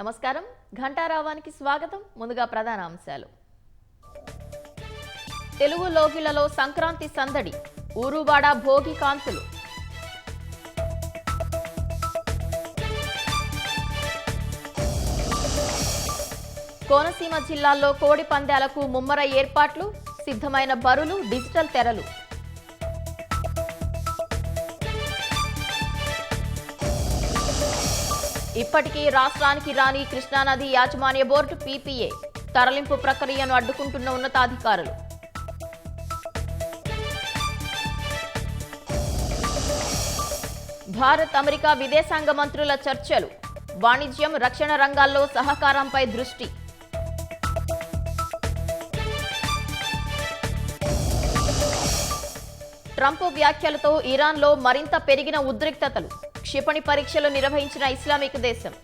నమస్కారం ఘంటారావానికి స్వాగతం. ముందుగా ప్రధాన అంశాలు. తెలుగు లోగిళ్లలో సంక్రాంతి సందడి, ఊరువాడ భోగి కాంతులు. కోనసీమ జిల్లాల్లో కోడి పందాలకు ముమ్మర ఏర్పాట్లు, సిద్ధమైన బరులు, డిజిటల్ తెరలు. ఇప్పటికీ రాష్ట్రానికి రాని కృష్ణానది యాజమాన్య బోర్డు పీపీఏ తరలింపు ప్రక్రియను అడ్డుకుంటున్న ఉన్నతాధికారులు. భారత్ అమెరికా విదేశాంగ మంత్రుల చర్చలు, వాణిజ్యం, రక్షణ రంగాల్లో సహకారంపై దృష్టి. ట్రంప్ వ్యాఖ్యలతో ఇరాన్లో మరింత పెరిగిన ఉద్రిక్తతలు, క్షిపణి పరీక్షలు నిర్వహించిన ఇస్లామిక్ దేశం.